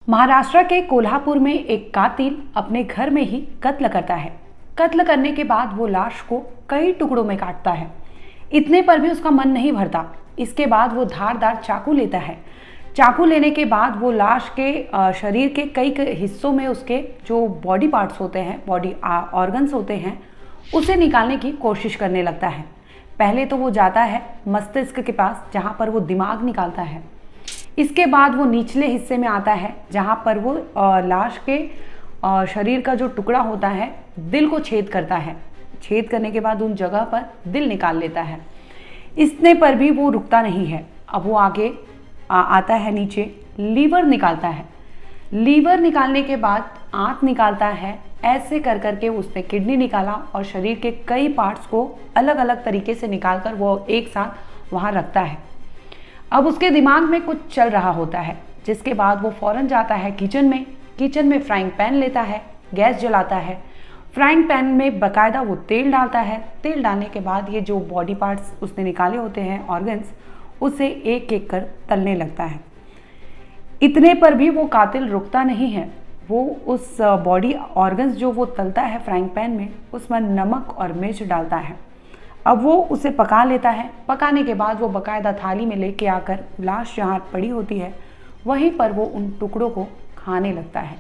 महाराष्ट्र के कोल्हापुर में एक कातिल अपने घर में ही कत्ल करता है। कत्ल करने के बाद वो लाश को कई टुकड़ों में काटता है। इतने पर भी उसका मन नहीं भरता। इसके बाद वो धारदार चाकू लेता है। चाकू लेने के बाद वो लाश के शरीर के कई हिस्सों में उसके जो बॉडी पार्ट्स होते हैं, बॉडी ऑर्गन्स होते हैं, उसे निकालने की कोशिश करने लगता है। पहले तो वो जाता है मस्तिष्क के पास, जहाँ पर वो दिमाग निकालता है। इसके बाद वो निचले हिस्से में आता है, जहाँ पर वो लाश के शरीर का जो टुकड़ा होता है, दिल को छेद करता है। छेद करने के बाद उन जगह पर दिल निकाल लेता है। इतने पर भी वो रुकता नहीं है। अब वो आगे आता है, नीचे लीवर निकालता है। लीवर निकालने के बाद आंत निकालता है। ऐसे कर करके उसने किडनी निकाला और शरीर के कई पार्ट्स को अलग अलग तरीके से निकालकर वो एक साथ वहाँ रखता है। अब उसके दिमाग में कुछ चल रहा होता है, जिसके बाद वो फौरन जाता है किचन में फ्राइंग पैन लेता है, गैस जलाता है। फ्राइंग पैन में बाकायदा वो तेल डालता है। तेल डालने के बाद ये जो बॉडी पार्ट्स उसने निकाले होते हैं, ऑर्गन्स, उसे एक एक कर तलने लगता है। इतने पर भी वो कातिल रुकता नहीं है। वो उस बॉडी ऑर्गन्स जो वो तलता है फ्राइंग पैन में, उसमें नमक और मिर्च डालता है। अब वो उसे पका लेता है। पकाने के बाद वो बाकायदा थाली में लेके आकर लाश जहाँ पड़ी होती है, वहीं पर वो उन टुकड़ों को खाने लगता है।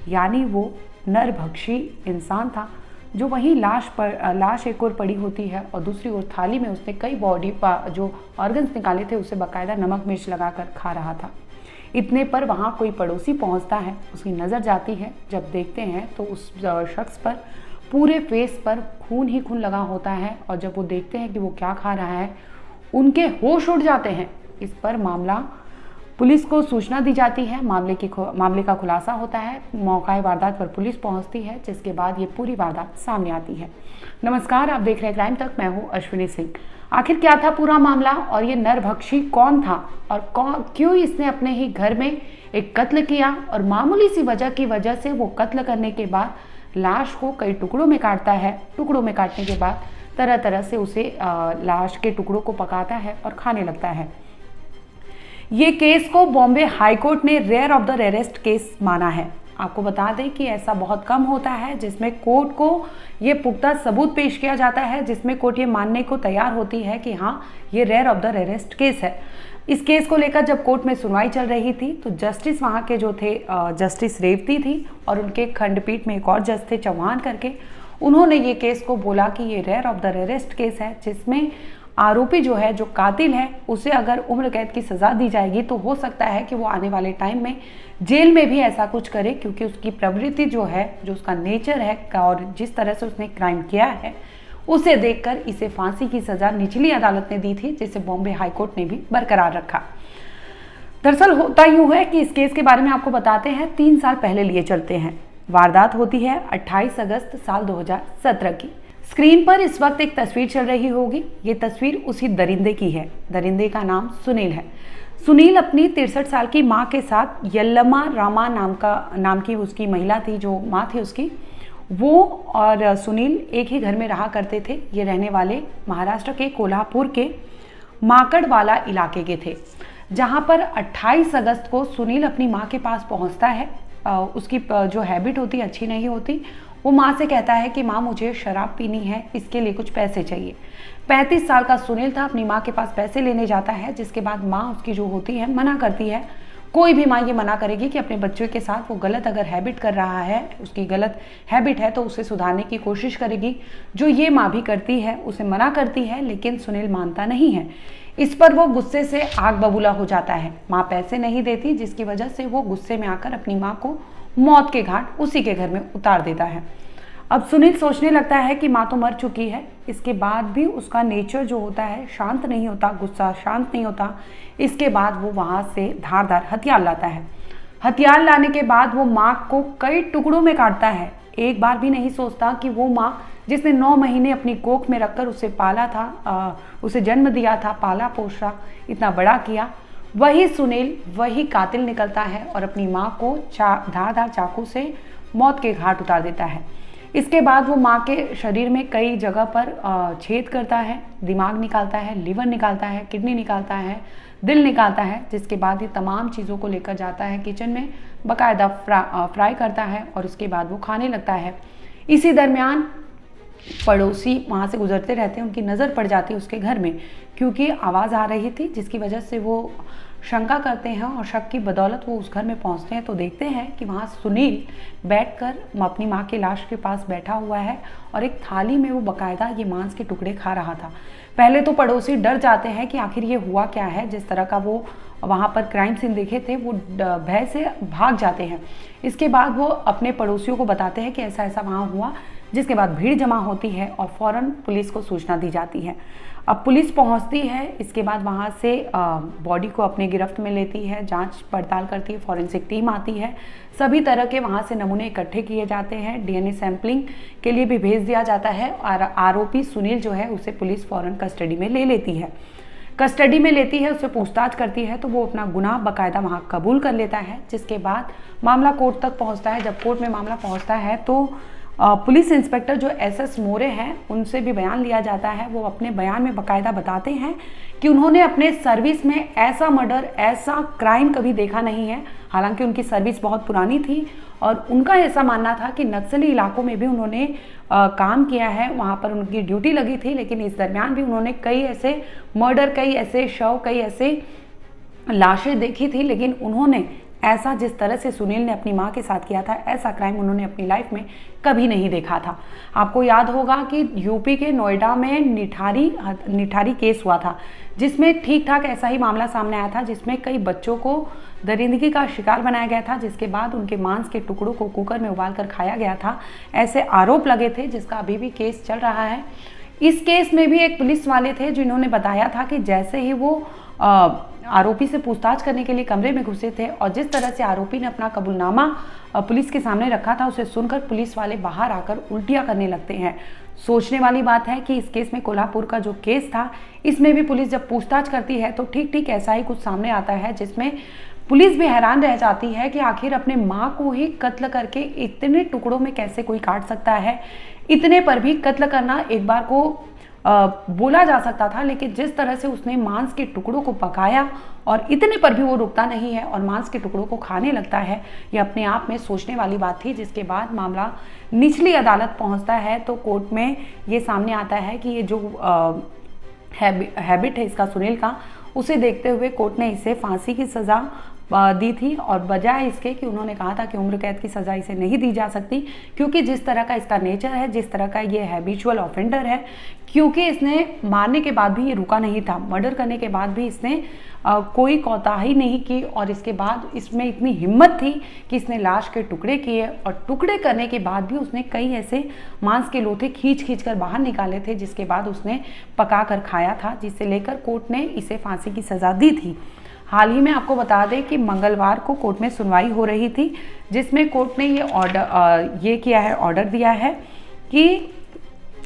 यानी वो नरभक्षी इंसान था, जो वहीं लाश एक ओर पड़ी होती है और दूसरी ओर थाली में उसने कई बॉडी जो ऑर्गन्स निकाले थे, उसे बाकायदा नमक मिर्च लगाकर खा रहा था। इतने पर वहाँ कोई पड़ोसी पहुँचता है, उसकी नज़र जाती है। जब देखते हैं तो उस शख्स पर पूरे फेस पर खून ही खून लगा होता है, और जब वो देखते हैं कि वो क्या खा रहा है, उनके होश उड़ जाते हैं। इस पर मामला पुलिस को सूचना दी जाती है। मामले का खुलासा होता है। मौका वारदात पर पुलिस पहुंचती है, जिसके बाद ये पूरी वारदात सामने आती है। नमस्कार, आप देख रहे हैं क्राइम तक। मैं हूँ अश्विनी सिंह। आखिर क्या था पूरा मामला और ये नरभक्षी कौन था और क्यों इसने अपने ही घर में एक कत्ल किया, और मामूली सी वजह की वजह से वो कत्ल करने के बाद लाश को कई टुकड़ों में काटता है। टुकड़ों में काटने के बाद तरह तरह से उसे लाश के टुकड़ों को पकाता है और खाने लगता है। ये केस को बॉम्बे हाई कोर्ट ने rare of the rarest case माना है। आपको बता दें कि ऐसा बहुत कम होता है जिसमें कोर्ट को ये पुख्ता सबूत पेश किया जाता है, जिसमें कोर्ट ये मानने को तैयार होती है कि हाँ, ये rare of the rarest case है। इस केस को लेकर जब कोर्ट में सुनवाई चल रही थी, तो जस्टिस वहाँ के जो थे, जस्टिस रेवती थी, और उनके खंडपीठ में एक और जज थे, चौहान करके, उन्होंने ये केस को बोला कि ये rare of the rarest case है, जिसमें आरोपी जो है, जो कातिल है, उसे अगर उम्र कैद की सज़ा दी जाएगी तो हो सकता है कि वो आने वाले टाइम में जेल में भी ऐसा कुछ करे, क्योंकि उसकी प्रवृत्ति जो है, जो उसका नेचर है और जिस तरह से उसने क्राइम किया है, उसे देखकर इसे फांसी की सज़ा निचली अदालत ने दी थी, जिसे बॉम्बे हाई कोर्ट ने भी बरकरार रखा। दरअसल होता यूँ है कि इस केस के बारे में आपको बताते हैं। 3 साल पहले लिए चलते हैं। वारदात होती है 28 अगस्त साल 2017 की। स्क्रीन पर इस वक्त एक तस्वीर चल रही होगी। ये तस्वीर उसी दरिंदे की है। दरिंदे का नाम सुनील है। सुनील अपनी 63 साल की माँ के साथ, यल्लमा रामा नाम की उसकी महिला थी, जो माँ थी उसकी, वो और सुनील एक ही घर में रहा करते थे। ये रहने वाले महाराष्ट्र के कोल्हापुर के माकड़वाला इलाके के थे, जहाँ पर 28 अगस्त को सुनील अपनी माँ के पास पहुँचता है। उसकी जो हैबिट होती अच्छी नहीं होती। वो माँ से कहता है कि माँ, मुझे शराब पीनी है, इसके लिए कुछ पैसे चाहिए। 35 साल का सुनील था, अपनी माँ के पास पैसे लेने जाता है, जिसके बाद माँ उसकी जो होती है मना करती है। कोई भी माँ ये मना करेगी कि अपने बच्चों के साथ वो गलत अगर हैबिट कर रहा है, उसकी गलत हैबिट है, तो उसे सुधारने की कोशिश करेगी, जो ये माँ भी करती है, उसे मना करती है, लेकिन सुनील मानता नहीं है। इस पर वो गुस्से से आग बबूला हो जाता है। माँ पैसे नहीं देती, जिसकी वजह से वो गुस्से में आकर अपनी माँ को मौत के घाट उसी के घर में उतार देता है। अब सुनील सोचने लगता है कि माँ तो मर चुकी है, इसके बाद भी उसका नेचर जो होता है शांत नहीं होता, गुस्सा शांत नहीं होता। इसके बाद वो वहाँ से धारदार हथियार लाता है। हथियार लाने के बाद वो माँ को कई टुकड़ों में काटता है। एक बार भी नहीं सोचता कि वो माँ जिसने 9 महीने अपनी कोख में रखकर उसे पाला था, उसे जन्म दिया था, पाला पोसा, इतना बड़ा किया, वही सुनील, वही कातिल निकलता है और अपनी माँ को धारदार चाकू से मौत के घाट उतार देता है। इसके बाद वो माँ के शरीर में कई जगह पर छेद करता है, दिमाग निकालता है, लीवर निकालता है, किडनी निकालता है, दिल निकालता है, जिसके बाद ये तमाम चीज़ों को लेकर जाता है किचन में, बाकायदा फ्राई करता है और उसके बाद वो खाने लगता है। इसी दरमियान पड़ोसी वहाँ से गुजरते रहते हैं, उनकी नज़र पड़ जाती है उसके घर में, क्योंकि आवाज़ आ रही थी, जिसकी वजह से वो शंका करते हैं और शक की बदौलत वो उस घर में पहुँचते हैं तो देखते हैं कि वहाँ सुनील बैठकर अपनी माँ की लाश के पास बैठा हुआ है और एक थाली में वो बाकायदा ये मांस के टुकड़े खा रहा था। पहले तो पड़ोसी डर जाते हैं कि आखिर ये हुआ क्या है, जिस तरह का वो वहाँ पर क्राइम सीन देखे थे वो भय से भाग जाते हैं। इसके बाद वो अपने पड़ोसियों को बताते हैं कि ऐसा ऐसा वहाँ हुआ, जिसके बाद भीड़ जमा होती है और फ़ौरन पुलिस को सूचना दी जाती है। अब पुलिस पहुंचती है, इसके बाद वहां से बॉडी को अपने गिरफ्त में लेती है, जांच पड़ताल करती है, फॉरेंसिक टीम आती है, सभी तरह के वहां से नमूने इकट्ठे किए जाते हैं, डीएनए सैंपलिंग के लिए भी भेज दिया जाता है और आरोपी सुनील जो है उसे पुलिस फ़ौरन कस्टडी में ले लेती है। कस्टडी में लेती है, उससे पूछताछ करती है तो वो अपना गुनाह बाकायदा वहाँ कबूल कर लेता है, जिसके बाद मामला कोर्ट तक पहुँचता है। जब कोर्ट में मामला पहुँचता है तो पुलिस इंस्पेक्टर जो एसएस मोरे हैं उनसे भी बयान लिया जाता है। वो अपने बयान में बाकायदा बताते हैं कि उन्होंने अपने सर्विस में ऐसा मर्डर, ऐसा क्राइम कभी देखा नहीं है। हालांकि उनकी सर्विस बहुत पुरानी थी और उनका ऐसा मानना था कि नक्सली इलाकों में भी उन्होंने काम किया है, वहाँ पर उनकी ड्यूटी लगी थी, लेकिन इस दरमियान भी उन्होंने कई ऐसे मर्डर, कई ऐसे शव, कई ऐसे लाशें देखी थी, लेकिन उन्होंने ऐसा जिस तरह से सुनील ने अपनी माँ के साथ किया था, ऐसा क्राइम उन्होंने अपनी लाइफ में कभी नहीं देखा था। आपको याद होगा कि यूपी के नोएडा में निठारी केस हुआ था, जिसमें ठीक ठाक ऐसा ही मामला सामने आया था, जिसमें कई बच्चों को दरिंदगी का शिकार बनाया गया था, जिसके बाद उनके मांस के टुकड़ों को कुकर में उबाल कर खाया गया था। ऐसे आरोप लगे थे, जिसका अभी भी केस चल रहा है। इस केस में भी एक पुलिस वाले थे जिन्होंने बताया था कि जैसे ही वो आरोपी से पूछताछ करने के लिए कमरे में घुसे थे और जिस तरह से आरोपी ने अपना कबूलनामा पुलिस के सामने रखा था, उसे सुनकर पुलिस वाले बाहर आकर उल्टियां करने लगते हैं। सोचने वाली बात है कि इस केस में कोल्हापुर का जो केस था, इसमें भी पुलिस जब पूछताछ करती है तो ठीक ठीक ऐसा ही कुछ सामने आता है, जिसमें पुलिस भी हैरान रह जाती है कि आखिर अपने माँ को ही कत्ल करके इतने टुकड़ों में कैसे कोई काट सकता है। इतने पर भी कत्ल करना एक बार को बोला जा सकता था, लेकिन जिस तरह से उसने मांस के टुकड़ों को पकाया और इतने पर भी वो रुकता नहीं है और मांस के टुकड़ों को खाने लगता है, ये अपने आप में सोचने वाली बात थी। जिसके बाद मामला निचली अदालत पहुंचता है तो कोर्ट में ये सामने आता है कि ये जो हैबिट है इसका सुनील का, उसे देखते हुए कोर्ट ने इसे फांसी की सज़ा दी थी और बजाय इसके कि उन्होंने कहा था कि उम्र कैद की सज़ा इसे नहीं दी जा सकती, क्योंकि जिस तरह का इसका नेचर है, जिस तरह का ये हैबिचुअल ऑफेंडर है, क्योंकि इसने मारने के बाद भी ये रुका नहीं था, मर्डर करने के बाद भी इसने कोई कोताही नहीं की और इसके बाद इसमें इतनी हिम्मत थी कि इसने लाश के टुकड़े किए और टुकड़े करने के बाद भी उसने कई ऐसे मांस के लोथे खींच कर बाहर निकाले थे, जिसके बाद उसने पका कर खाया था, जिसे लेकर कोर्ट ने इसे फांसी की सज़ा दी थी। हाल ही में आपको बता दें कि मंगलवार को कोर्ट में सुनवाई हो रही थी, जिसमें कोर्ट ने ये ऑर्डर दिया है कि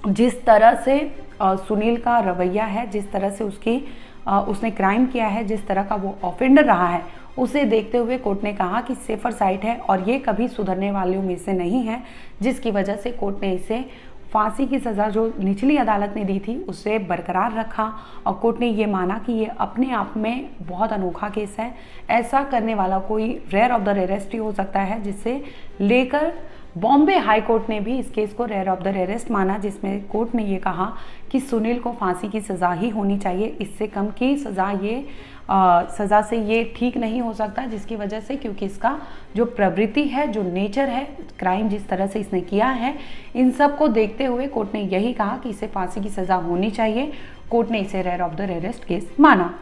जिस तरह से सुनील का रवैया है, जिस तरह से उसने क्राइम किया है, जिस तरह का वो ऑफेंडर रहा है, उसे देखते हुए कोर्ट ने कहा कि सेफर साइड है और ये कभी सुधरने वालों में से नहीं है, जिसकी वजह से कोर्ट ने इसे फांसी की सज़ा जो निचली अदालत ने दी थी उसे बरकरार रखा और कोर्ट ने ये माना कि ये अपने आप में बहुत अनोखा केस है। ऐसा करने वाला कोई रेयर ऑफ द रेयरेस्ट ही हो सकता है, जिससे लेकर बॉम्बे हाई कोर्ट ने भी इस केस को रेयर ऑफ द रेयरेस्ट माना, जिसमें कोर्ट ने ये कहा कि सुनील को फांसी की सज़ा ही होनी चाहिए, इससे कम की सज़ा से ये ठीक नहीं हो सकता, जिसकी वजह से क्योंकि इसका जो प्रवृत्ति है, जो नेचर है, क्राइम जिस तरह से इसने किया है, इन सब को देखते हुए कोर्ट ने यही कहा कि इसे फांसी की सज़ा होनी चाहिए। कोर्ट ने इसे rare of the rarest case माना।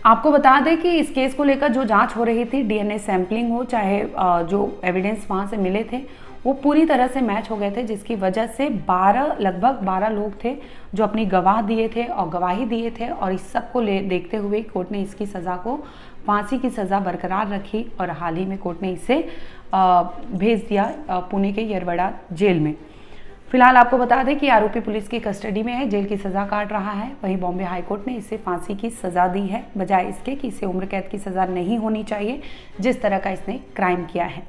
आपको बता दें कि इस केस को लेकर जो जांच हो रही थी, डीएनए सैंपलिंग हो चाहे जो एविडेंस वहाँ से मिले थे वो पूरी तरह से मैच हो गए थे, जिसकी वजह से लगभग 12 लोग थे जो अपनी गवाही दिए थे और इस सब को देखते हुए कोर्ट ने इसकी सज़ा को फांसी की सज़ा बरकरार रखी और हाल ही में कोर्ट ने इसे भेज दिया पुणे के येरवड़ा जेल में। फिलहाल आपको बता दें कि आरोपी पुलिस की कस्टडी में है, जेल की सज़ा काट रहा है। वहीं बॉम्बे हाईकोर्ट ने इसे फांसी की सज़ा दी है, बजाय इसके कि इसे उम्र कैद की सज़ा नहीं होनी चाहिए, जिस तरह का इसने क्राइम किया है।